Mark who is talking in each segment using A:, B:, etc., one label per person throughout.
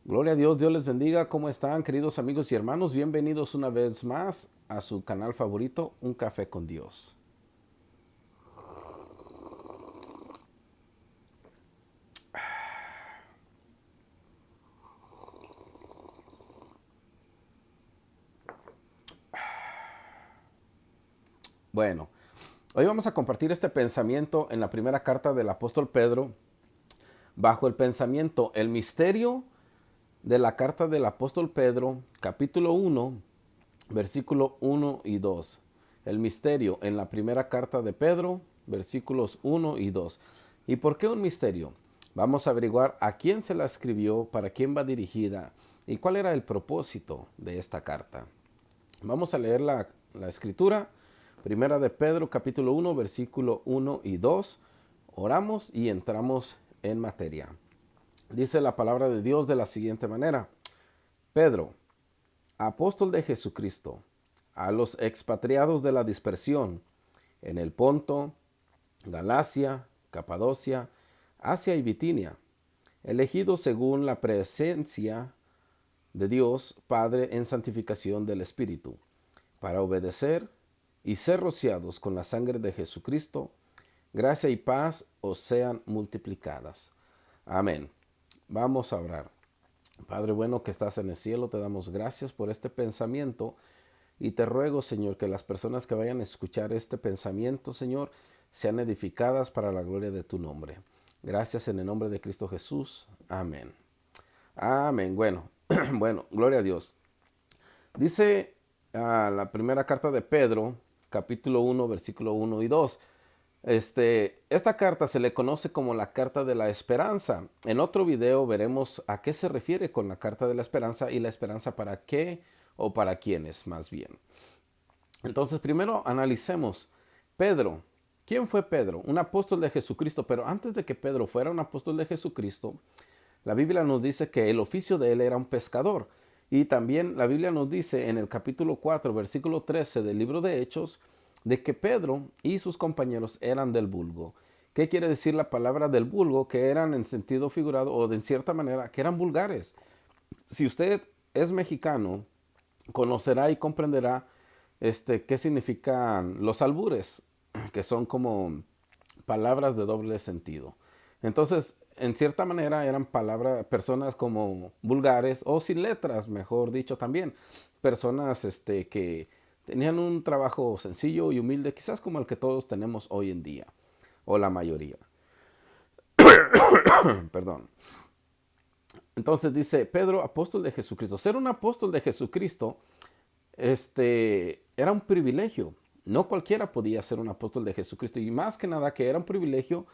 A: Gloria a Dios, Dios les bendiga. ¿Cómo están, queridos amigos y hermanos? Bienvenidos una vez más a su canal favorito, Un Café con Dios. Bueno, hoy vamos a compartir este pensamiento en la primera carta del apóstol Pedro, bajo el pensamiento, el misterio de la carta del apóstol Pedro, capítulo 1, versículo 1 y 2. El misterio en la primera carta de Pedro, versículos 1 y 2. ¿Y por qué un misterio? Vamos a averiguar a quién se la escribió, para quién va dirigida y cuál era el propósito de esta carta. Vamos a leer la escritura, primera de Pedro, capítulo 1, versículo 1 y 2. Oramos y entramos en materia. Dice la palabra de Dios de la siguiente manera: Pedro, apóstol de Jesucristo, a los expatriados de la dispersión en el Ponto, Galacia, Capadocia, Asia y Bitinia, elegidos según la presencia de Dios Padre en santificación del Espíritu, para obedecer y ser rociados con la sangre de Jesucristo, gracia y paz os sean multiplicadas. Amén. Vamos a orar. Padre bueno que estás en el cielo, te damos gracias por este pensamiento y te ruego, Señor, que las personas que vayan a escuchar este pensamiento, Señor, sean edificadas para la gloria de tu nombre. Gracias en el nombre de Cristo Jesús. Amén. Amén. Bueno, bueno, gloria a Dios. Dice la primera carta de Pedro, capítulo 1, versículo 1 y 2. Esta carta se le conoce como la carta de la esperanza. En otro video veremos a qué se refiere con la carta de la esperanza y la esperanza para qué o para quiénes más bien. Entonces primero analicemos Pedro. ¿Quién fue Pedro? Un apóstol de Jesucristo, pero antes de que Pedro fuera un apóstol de Jesucristo, la Biblia nos dice que el oficio de él era un pescador. Y también la Biblia nos dice en el capítulo 4, versículo 13 del libro de Hechos, de que Pedro y sus compañeros eran del vulgo. ¿Qué quiere decir la palabra del vulgo? Que eran en sentido figurado o de en cierta manera, que eran vulgares. Si usted es mexicano, conocerá y comprenderá qué significan los albures, que son como palabras de doble sentido. Entonces, en cierta manera eran personas como vulgares o sin letras, mejor dicho también. Personas que tenían un trabajo sencillo y humilde, quizás como el que todos tenemos hoy en día, o la mayoría. Perdón. Entonces dice Pedro, apóstol de Jesucristo. Ser un apóstol de Jesucristo era un privilegio. No cualquiera podía ser un apóstol de Jesucristo. Y más que nada que era un privilegio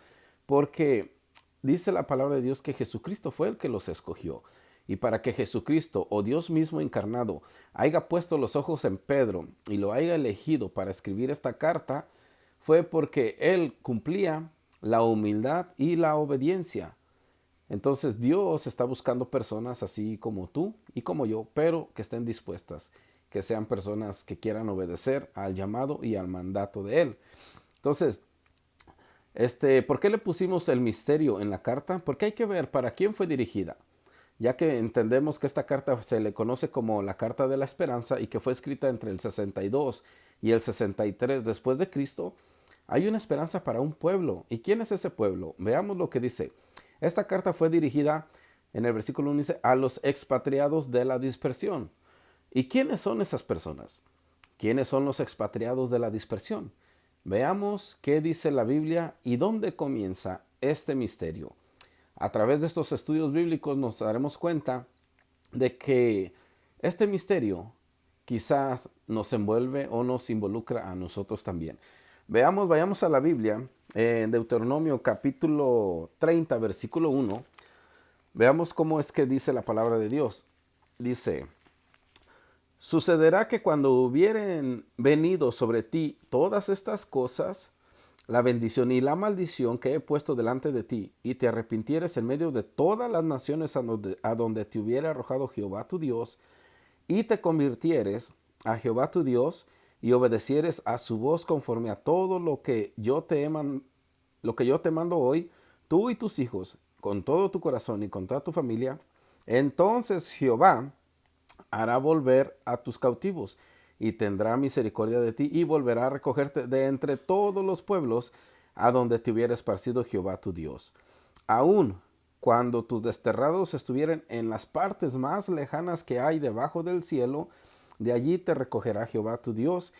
A: porque dice la palabra de Dios que Jesucristo fue el que los escogió. Y para que Jesucristo o Dios mismo encarnado haya puesto los ojos en Pedro y lo haya elegido para escribir esta carta, fue porque él cumplía la humildad y la obediencia. Entonces Dios está buscando personas así como tú y como yo, pero que estén dispuestas, que sean personas que quieran obedecer al llamado y al mandato de Él. Entonces, ¿por qué le pusimos el misterio en la carta? Porque hay que ver para quién fue dirigida, ya que entendemos que esta carta se le conoce como la carta de la esperanza y que fue escrita entre el 62 y el 63 después de Cristo. Hay una esperanza para un pueblo. ¿Y quién es ese pueblo? Veamos lo que dice. Esta carta fue dirigida, en el versículo 1 dice, a los expatriados de la dispersión. ¿Y quiénes son esas personas? ¿Quiénes son los expatriados de la dispersión? Veamos qué dice la Biblia y dónde comienza este misterio. A través de estos estudios bíblicos nos daremos cuenta de que este misterio quizás nos envuelve o nos involucra a nosotros también. Vayamos a la Biblia, en Deuteronomio capítulo 30, versículo 1. Veamos cómo es que dice la palabra de Dios. Dice: sucederá que cuando hubieren venido sobre ti todas estas cosas, la bendición y la maldición que he puesto delante de ti, y te arrepintieres en medio de todas las naciones a donde te hubiera arrojado Jehová tu Dios, y te convirtieres a Jehová tu Dios, y obedecieres a su voz conforme a todo lo que yo te mando hoy, tú y tus hijos, con todo tu corazón y con toda tu familia, Entonces Jehová hará volver a tus cautivos y tendrá misericordia de ti y volverá a recogerte de entre todos los pueblos a donde te hubiera esparcido Jehová tu Dios. Aún cuando tus desterrados estuvieren en las partes más lejanas que hay debajo del cielo, de allí te recogerá Jehová tu Dios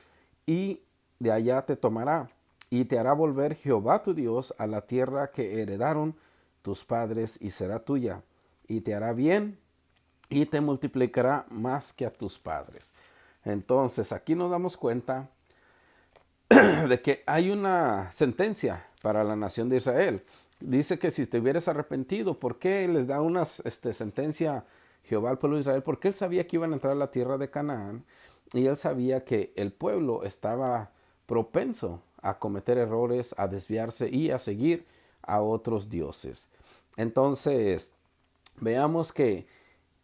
A: y de allá te tomará y te hará volver Jehová tu Dios a la tierra que heredaron tus padres y será tuya y te hará bien y te multiplicará más que a tus padres. Entonces aquí nos damos cuenta de que hay una sentencia para la nación de Israel. Dice que si te hubieras arrepentido, ¿por qué les da una sentencia Jehová al pueblo de Israel? Porque él sabía que iban a entrar a la tierra de Canaán y él sabía que el pueblo estaba propenso a cometer errores, a desviarse y a seguir a otros dioses. Entonces, veamos que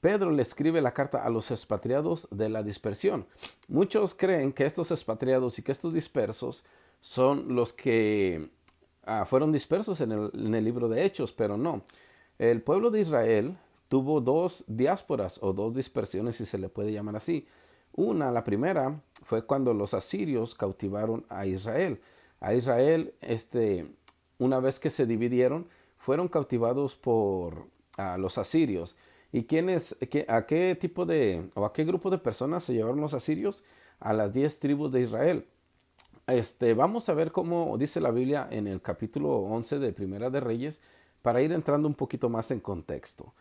A: Pedro le escribe la carta a los expatriados de la dispersión. Muchos creen que estos expatriados y que estos dispersos son los que fueron dispersos en el libro de Hechos, pero no. El pueblo de Israel tuvo dos diásporas o dos dispersiones, si se le puede llamar así. La primera, fue cuando los asirios cautivaron a Israel. A Israel, una vez que se dividieron, fueron cautivados por los asirios. ¿Y a qué tipo o a qué grupo de personas se llevaron los asirios? A las 10 tribus de Israel. Vamos a ver cómo dice la Biblia en el capítulo 11 de Primera de Reyes para ir entrando un poquito más en contexto.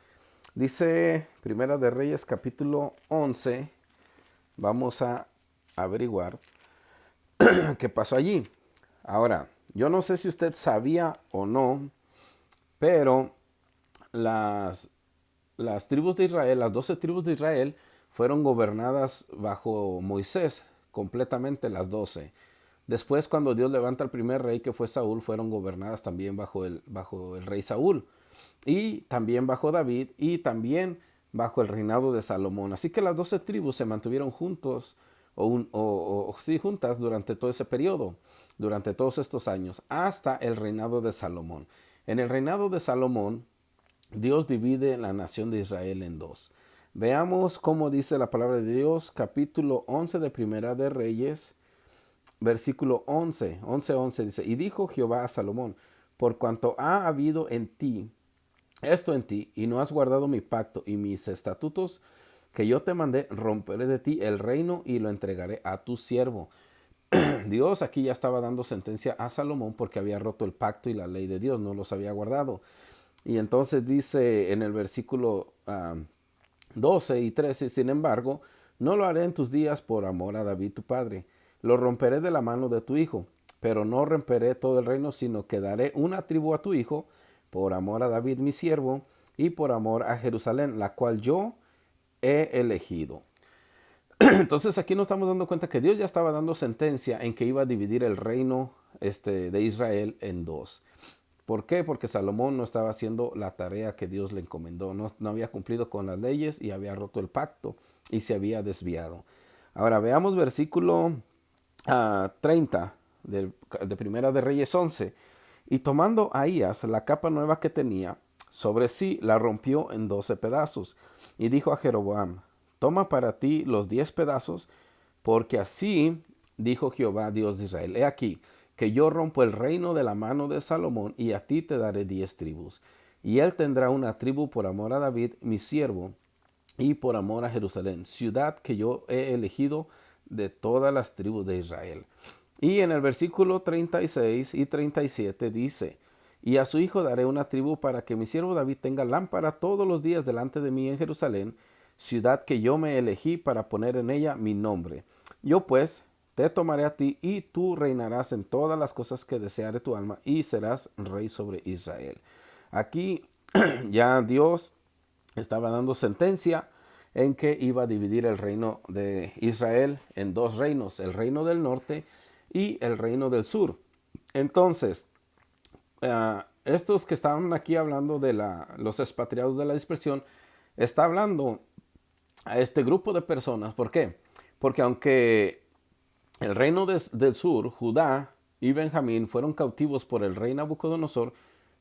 A: Dice Primera de Reyes capítulo 11, vamos a averiguar qué pasó allí. Ahora, yo no sé si usted sabía o no, pero las tribus de Israel, las 12 tribus de Israel, fueron gobernadas bajo Moisés, completamente las 12. Después, cuando Dios levanta al primer rey, que fue Saúl, fueron gobernadas también bajo el rey Saúl. Y también bajo David y también bajo el reinado de Salomón. Así que las 12 tribus se mantuvieron juntos juntas durante todo ese periodo, durante todos estos años, hasta el reinado de Salomón. En el reinado de Salomón, Dios divide la nación de Israel en dos. Veamos cómo dice la palabra de Dios, capítulo 11 de Primera de Reyes, versículo 11 dice, y dijo Jehová a Salomón, por cuanto ha habido esto en ti, y no has guardado mi pacto y mis estatutos que yo te mandé, romperé de ti el reino y lo entregaré a tu siervo. Dios aquí ya estaba dando sentencia a Salomón porque había roto el pacto y la ley de Dios, no los había guardado. Y entonces dice en el versículo 12 y 13, sin embargo, no lo haré en tus días por amor a David tu padre. Lo romperé de la mano de tu hijo, pero no romperé todo el reino, sino que daré una tribu a tu hijo, por amor a David mi siervo, y por amor a Jerusalén, la cual yo he elegido. Entonces aquí nos estamos dando cuenta que Dios ya estaba dando sentencia en que iba a dividir el reino de Israel en dos. ¿Por qué? Porque Salomón no estaba haciendo la tarea que Dios le encomendó, no había cumplido con las leyes y había roto el pacto y se había desviado. Ahora veamos versículo 30 de Primera de Reyes 11. Y tomando Ahías la capa nueva que tenía sobre sí, la rompió en 12 pedazos. Y dijo a Jeroboam, toma para ti los 10 pedazos, porque así dijo Jehová, Dios de Israel, he aquí, que yo rompo el reino de la mano de Salomón, y a ti te daré 10 tribus. Y él tendrá una tribu por amor a David, mi siervo, y por amor a Jerusalén, ciudad que yo he elegido de todas las tribus de Israel. Y en el versículo 36 y 37 dice, y a su hijo daré una tribu para que mi siervo David tenga lámpara todos los días delante de mí en Jerusalén, ciudad que yo me elegí para poner en ella mi nombre. Yo pues te tomaré a ti y tú reinarás en todas las cosas que deseare tu alma y serás rey sobre Israel. Aquí ya Dios estaba dando sentencia en que iba a dividir el reino de Israel en dos reinos, el reino del norte y el reino del sur. Entonces, estos que estaban aquí hablando de los expatriados de la dispersión, está hablando a este grupo de personas. ¿Por qué? Porque aunque el reino del sur, Judá y Benjamín, fueron cautivos por el rey Nabucodonosor,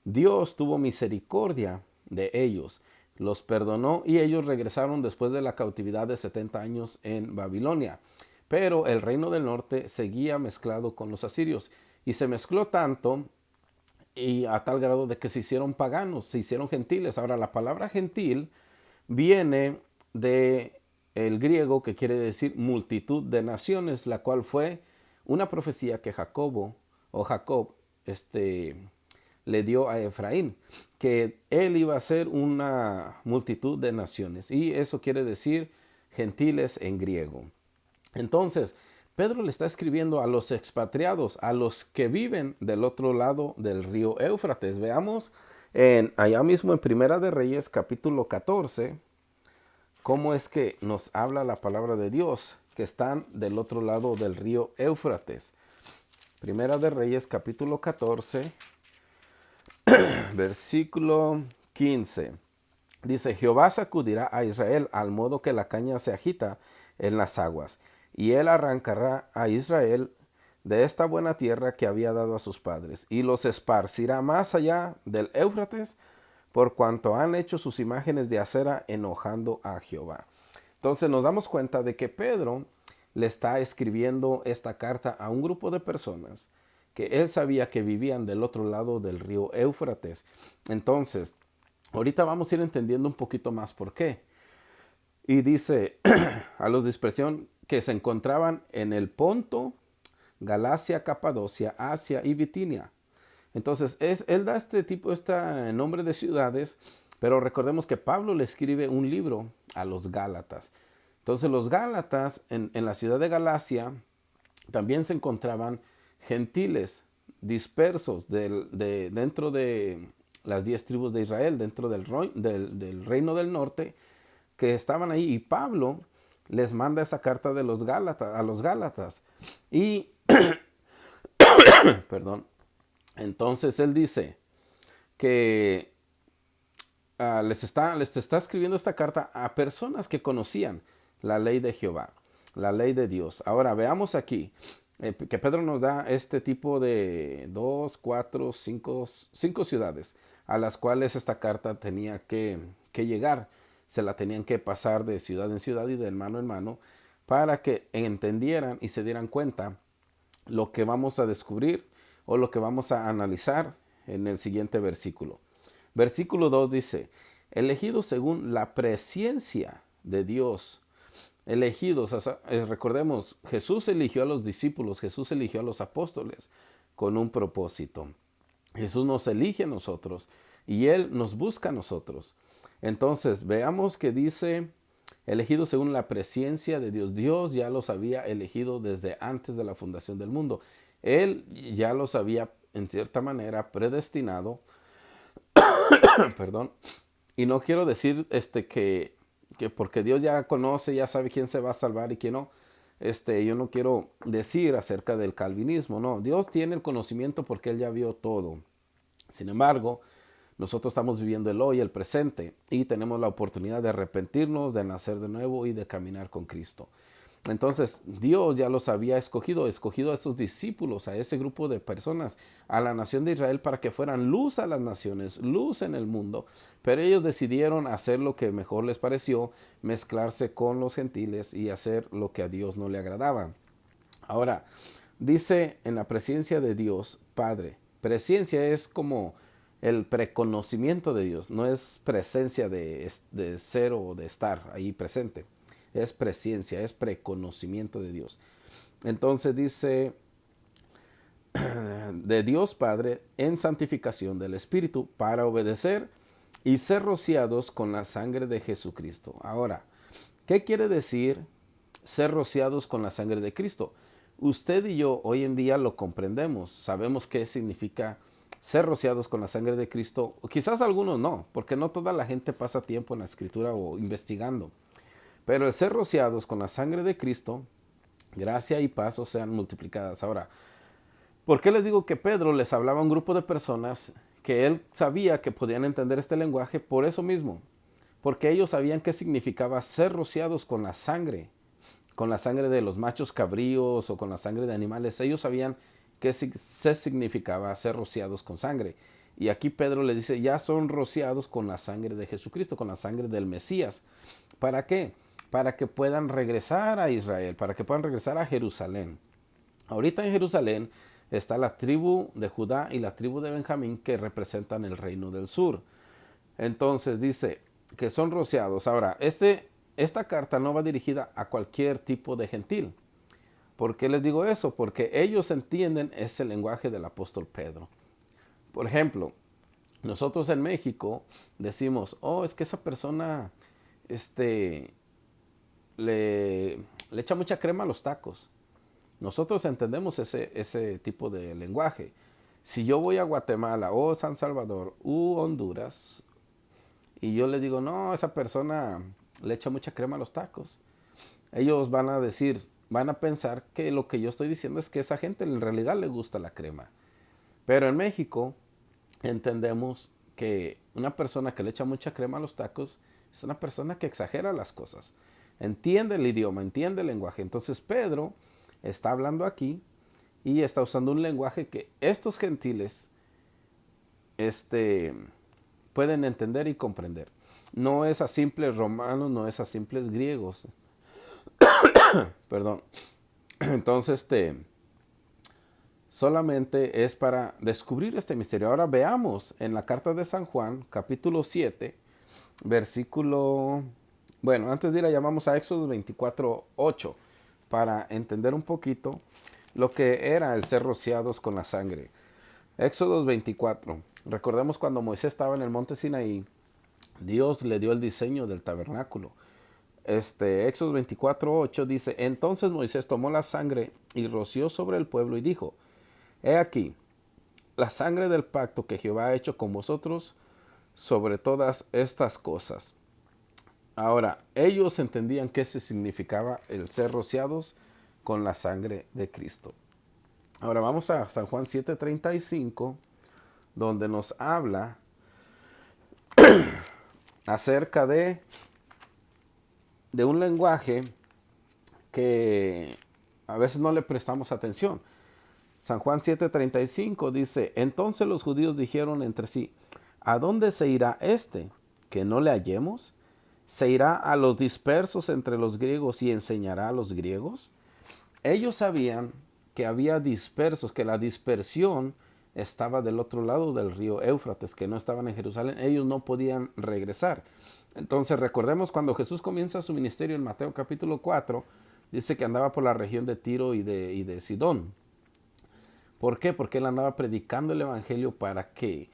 A: Dios tuvo misericordia de ellos. los perdonó y ellos regresaron después de la cautividad de 70 años en Babilonia. Pero el reino del norte seguía mezclado con los asirios y se mezcló tanto y a tal grado de que se hicieron paganos, se hicieron gentiles. Ahora, la palabra gentil viene de el griego que quiere decir multitud de naciones, la cual fue una profecía que Jacob le dio a Efraín, que él iba a ser una multitud de naciones, y eso quiere decir gentiles en griego. Entonces, Pedro le está escribiendo a los expatriados, a los que viven del otro lado del río Éufrates. Veamos allá mismo en Primera de Reyes, capítulo 14, cómo es que nos habla la palabra de Dios, que están del otro lado del río Éufrates. Primera de Reyes, capítulo 14, versículo 15. Dice: Jehová sacudirá a Israel al modo que la caña se agita en las aguas, y él arrancará a Israel de esta buena tierra que había dado a sus padres, y los esparcirá más allá del Éufrates, por cuanto han hecho sus imágenes de acera enojando a Jehová. Entonces nos damos cuenta de que Pedro le está escribiendo esta carta a un grupo de personas que él sabía que vivían del otro lado del río Éufrates. Entonces, ahorita vamos a ir entendiendo un poquito más por qué. Y dice a los de dispersión que se encontraban en el Ponto, Galacia, Capadocia, Asia y Bitinia. Entonces, él da este nombre de ciudades, pero recordemos que Pablo le escribe un libro a los Gálatas. Entonces, los Gálatas en la ciudad de Galacia también se encontraban gentiles dispersos dentro de las 10 tribus de Israel, dentro del reino del norte, que estaban ahí, y Pablo les manda esa carta de los Gálatas, a los Gálatas. Y, perdón, entonces él dice que les está escribiendo esta carta a personas que conocían la ley de Jehová, la ley de Dios. Ahora veamos aquí que Pedro nos da este tipo de 2, 4, 5 ciudades a las cuales esta carta tenía que llegar. Se la tenían que pasar de ciudad en ciudad y de mano en mano para que entendieran y se dieran cuenta lo que vamos a descubrir o lo que vamos a analizar en el siguiente versículo. Versículo 2 dice: elegidos según la presciencia de Dios. Elegidos, recordemos, Jesús eligió a los discípulos, Jesús eligió a los apóstoles con un propósito. Jesús nos elige a nosotros y Él nos busca a nosotros. Entonces, veamos que dice: elegidos según la presciencia de Dios. Dios ya los había elegido desde antes de la fundación del mundo. Él ya los había, en cierta manera, predestinado. Perdón. Y no quiero decir que porque Dios ya conoce, ya sabe quién se va a salvar y quién no. Yo no quiero decir acerca del calvinismo, no. Dios tiene el conocimiento porque Él ya vio todo. Sin embargo, nosotros estamos viviendo el hoy, el presente, y tenemos la oportunidad de arrepentirnos, de nacer de nuevo y de caminar con Cristo. Entonces, Dios ya los había escogido a esos discípulos, a ese grupo de personas, a la nación de Israel, para que fueran luz a las naciones, luz en el mundo. Pero ellos decidieron hacer lo que mejor les pareció, mezclarse con los gentiles y hacer lo que a Dios no le agradaba. Ahora, dice en la presencia de Dios Padre. Presencia es como el preconocimiento de Dios, no es presencia de ser o de estar ahí presente. Es presencia, es preconocimiento de Dios. Entonces dice: de Dios Padre en santificación del Espíritu para obedecer y ser rociados con la sangre de Jesucristo. Ahora, ¿qué quiere decir ser rociados con la sangre de Cristo? Usted y yo hoy en día lo comprendemos, sabemos qué significa ser rociados con la sangre de Cristo. Quizás algunos no, porque no toda la gente pasa tiempo en la Escritura o investigando. Pero el ser rociados con la sangre de Cristo, gracia y paz sean multiplicadas. Ahora, ¿por qué les digo que Pedro les hablaba a un grupo de personas que él sabía que podían entender este lenguaje? Por eso mismo, porque ellos sabían qué significaba ser rociados con la sangre de los machos cabríos o con la sangre de animales. Ellos sabían qué significaba ser rociados con sangre. Y aquí Pedro le dice, ya son rociados con la sangre de Jesucristo, con la sangre del Mesías. ¿Para qué? Para que puedan regresar a Israel, para que puedan regresar a Jerusalén. Ahorita en Jerusalén está la tribu de Judá y la tribu de Benjamín que representan el reino del sur. Entonces dice que son rociados. Ahora, esta carta no va dirigida a cualquier tipo de gentil. ¿Por qué les digo eso? Porque ellos entienden ese lenguaje del apóstol Pedro. Por ejemplo, nosotros en México decimos, oh, es que esa persona este, le echa mucha crema a los tacos. Nosotros entendemos ese tipo de lenguaje. Si yo voy a Guatemala o San Salvador u Honduras y yo le digo, no, esa persona le echa mucha crema a los tacos, ellos van a decir, van a pensar que lo que yo estoy diciendo es que a esa gente en realidad le gusta la crema. Pero en México entendemos que una persona que le echa mucha crema a los tacos es una persona que exagera las cosas. Entiende el idioma, entiende el lenguaje. Entonces Pedro está hablando aquí y está usando un lenguaje que estos gentiles pueden entender y comprender. No es a simples romanos, no es a simples griegos. Perdón. Entonces, solamente es para descubrir este misterio. Ahora veamos en la carta de San Juan, capítulo 7, versículo... Bueno, antes de ir allá vamos a Éxodo 24:8 para entender un poquito lo que era el ser rociados con la sangre. Éxodo 24. Recordemos cuando Moisés estaba en el monte Sinaí, Dios le dio el diseño del tabernáculo. Éxodo 24:8 dice, entonces Moisés tomó la sangre y roció sobre el pueblo y dijo, he aquí, la sangre del pacto que Jehová ha hecho con vosotros sobre todas estas cosas. Ahora, ellos entendían qué se significaba el ser rociados con la sangre de Cristo. Ahora vamos a San Juan 7:35, donde nos habla acerca de un lenguaje que a veces no le prestamos atención. San Juan 7:35 dice, entonces los judíos dijeron entre sí, ¿a dónde se irá este, que no le hallemos? ¿Se irá a los dispersos entre los griegos y enseñará a los griegos? Ellos sabían que había dispersos, que la dispersión estaba del otro lado del río Éufrates, que no estaban en Jerusalén. Ellos no podían regresar. Entonces recordemos cuando Jesús comienza su ministerio en Mateo capítulo 4, dice que andaba por la región de Tiro y de Sidón. ¿Por qué? Porque él andaba predicando el evangelio para que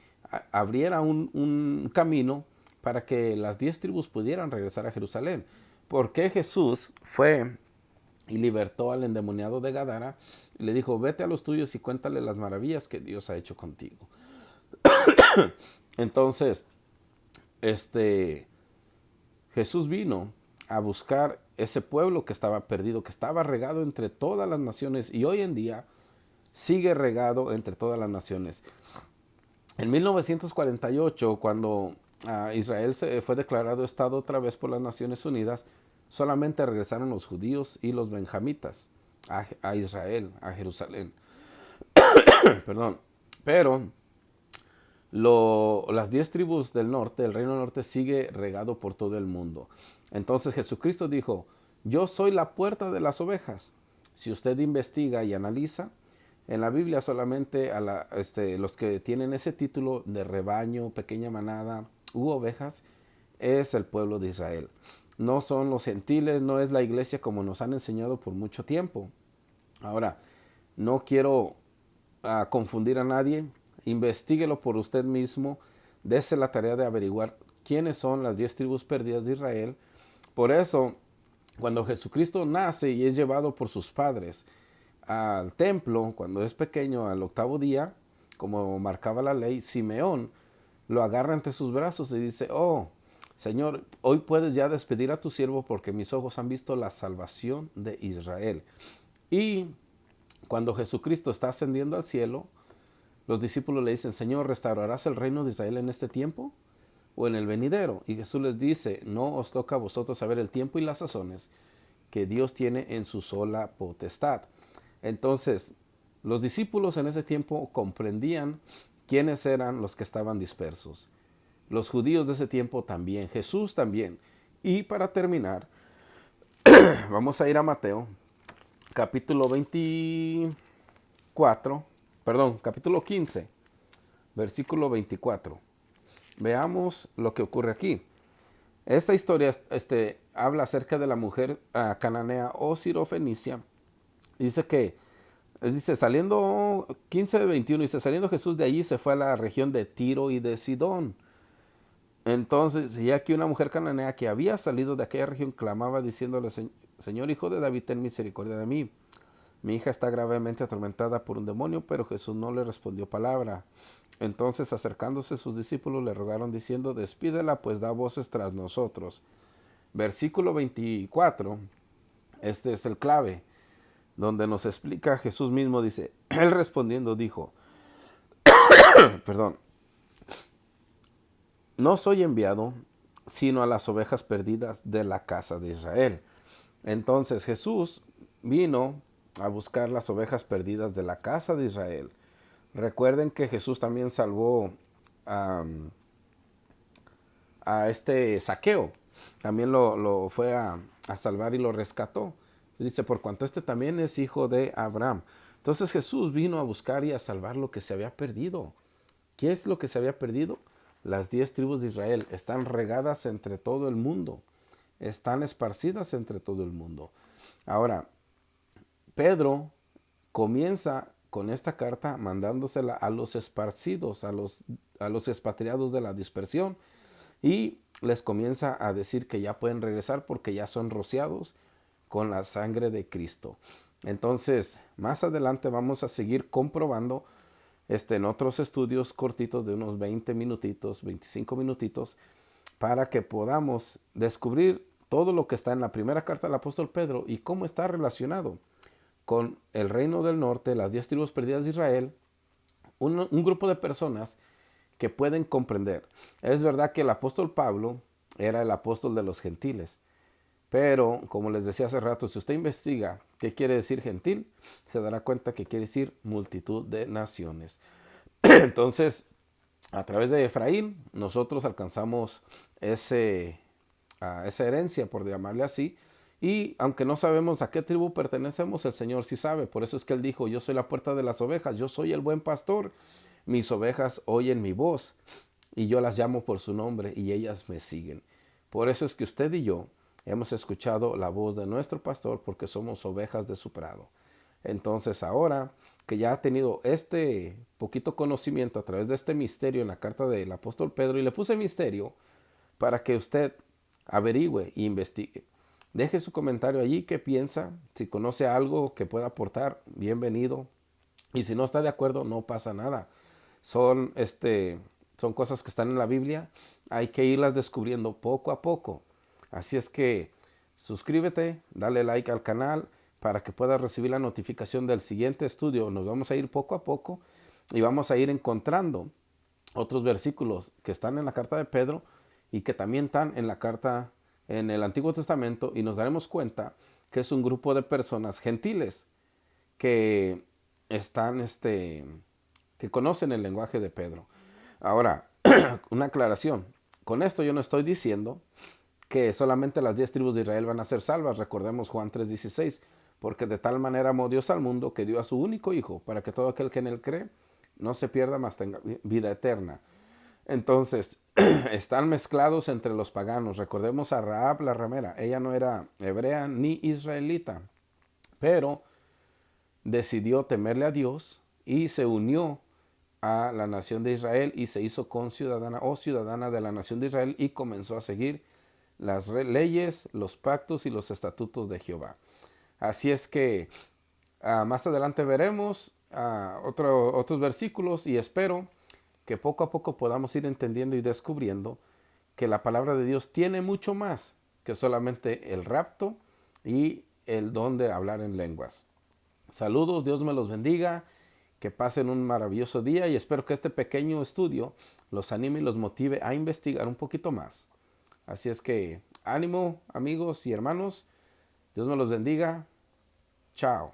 A: abriera un camino para que las 10 tribus pudieran regresar a Jerusalén. Porque Jesús fue y libertó al endemoniado de Gadara y le dijo, vete a los tuyos y cuéntale las maravillas que Dios ha hecho contigo. Entonces, Jesús vino a buscar ese pueblo que estaba perdido, que estaba regado entre todas las naciones y hoy en día sigue regado entre todas las naciones. En 1948, cuando Israel se fue declarado Estado otra vez por las Naciones Unidas, solamente regresaron los judíos y los benjamitas a Israel, a Jerusalén. Perdón. Pero las 10 tribus del norte, el reino norte, sigue regado por todo el mundo. Entonces Jesucristo dijo, yo soy la puerta de las ovejas. Si usted investiga y analiza, en la Biblia solamente los que tienen ese título de rebaño, pequeña manada u ovejas, es el pueblo de Israel. No son los gentiles, no es la iglesia como nos han enseñado por mucho tiempo. Ahora, no quiero confundir a nadie, investíguelo por usted mismo, dése la tarea de averiguar quiénes son las 10 tribus perdidas de Israel. Por eso, cuando Jesucristo nace y es llevado por sus padres al templo, cuando es pequeño, al 8º día, como marcaba la ley, Simeón lo agarra entre sus brazos y dice, oh, Señor, hoy puedes ya despedir a tu siervo porque mis ojos han visto la salvación de Israel. Y cuando Jesucristo está ascendiendo al cielo, los discípulos le dicen, Señor, ¿restaurarás el reino de Israel en este tiempo o en el venidero? Y Jesús les dice, no os toca a vosotros saber el tiempo y las sazones que Dios tiene en su sola potestad. Entonces, los discípulos en ese tiempo comprendían ¿Quiénes eran los que estaban dispersos? Los judíos de ese tiempo también, Jesús también. Y para terminar, vamos a ir a Mateo, capítulo capítulo 15, versículo 24. Veamos lo que ocurre aquí. Esta historia habla acerca de la mujer cananea o sirofenicia. Dice, saliendo 15 de 21, dice, saliendo Jesús de allí se fue a la región de Tiro y de Sidón. Entonces, y aquí una mujer cananea que había salido de aquella región clamaba diciéndole, Señor, hijo de David, ten misericordia de mí. Mi hija está gravemente atormentada por un demonio, pero Jesús no le respondió palabra. Entonces, acercándose sus discípulos, le rogaron diciendo, despídela, pues da voces tras nosotros. Versículo 24, este es el clave, donde nos explica Jesús mismo, dice, él respondiendo dijo, perdón, no soy enviado sino a las ovejas perdidas de la casa de Israel. Entonces Jesús vino a buscar las ovejas perdidas de la casa de Israel. Recuerden que Jesús también salvó a este Zaqueo. También lo fue a salvar y lo rescató. Dice, por cuanto este también es hijo de Abraham. Entonces Jesús vino a buscar y a salvar lo que se había perdido. ¿Qué es lo que se había perdido? Las 10 tribus de Israel están regadas entre todo el mundo. Están esparcidas entre todo el mundo. Ahora, Pedro comienza con esta carta mandándosela a los esparcidos, a los expatriados de la dispersión, y les comienza a decir que ya pueden regresar porque ya son rociados con la sangre de Cristo. Entonces, más adelante vamos a seguir comprobando en otros estudios cortitos de unos 20 minutitos, 25 minutitos, para que podamos descubrir todo lo que está en la primera carta del apóstol Pedro y cómo está relacionado con el reino del norte, las 10 tribus perdidas de Israel, un grupo de personas que pueden comprender. Es verdad que el apóstol Pablo era el apóstol de los gentiles, pero como les decía hace rato, si usted investiga qué quiere decir gentil, se dará cuenta que quiere decir multitud de naciones. Entonces, a través de Efraín, nosotros alcanzamos esa herencia, por llamarle así, y aunque no sabemos a qué tribu pertenecemos, el Señor sí sabe. Por eso es que Él dijo, yo soy la puerta de las ovejas, yo soy el buen pastor. Mis ovejas oyen mi voz y yo las llamo por su nombre y ellas me siguen. Por eso es que usted y yo hemos escuchado la voz de nuestro pastor porque somos ovejas de su prado. Entonces ahora que ya ha tenido este poquito conocimiento a través de este misterio en la carta del apóstol Pedro, y le puse misterio para que usted averigüe e investigue. Deje su comentario allí, qué piensa, si conoce algo que pueda aportar, bienvenido. Y si no está de acuerdo, no pasa nada. Son, son cosas que están en la Biblia, hay que irlas descubriendo poco a poco. Así es que suscríbete, dale like al canal para que puedas recibir la notificación del siguiente estudio. Nos vamos a ir poco a poco y vamos a ir encontrando otros versículos que están en la carta de Pedro y que también están en la carta en el Antiguo Testamento, y nos daremos cuenta que es un grupo de personas gentiles que están que conocen el lenguaje de Pedro. Ahora, una aclaración. Con esto yo no estoy diciendo que solamente las 10 tribus de Israel van a ser salvas. Recordemos Juan 3:16, porque de tal manera amó Dios al mundo que dio a su único hijo para que todo aquel que en él cree no se pierda, mas tenga vida eterna. Entonces, están mezclados entre los paganos. Recordemos a Rahab la ramera. Ella no era hebrea ni israelita, pero decidió temerle a Dios y se unió a la nación de Israel y se hizo ciudadana de la nación de Israel y comenzó a seguir las leyes, los pactos y los estatutos de Jehová. Así es que más adelante veremos otros versículos, y espero que poco a poco podamos ir entendiendo y descubriendo que la palabra de Dios tiene mucho más que solamente el rapto y el don de hablar en lenguas. Saludos, Dios me los bendiga, que pasen un maravilloso día y espero que este pequeño estudio los anime y los motive a investigar un poquito más. Así es que ánimo, amigos y hermanos, Dios me los bendiga. Chao.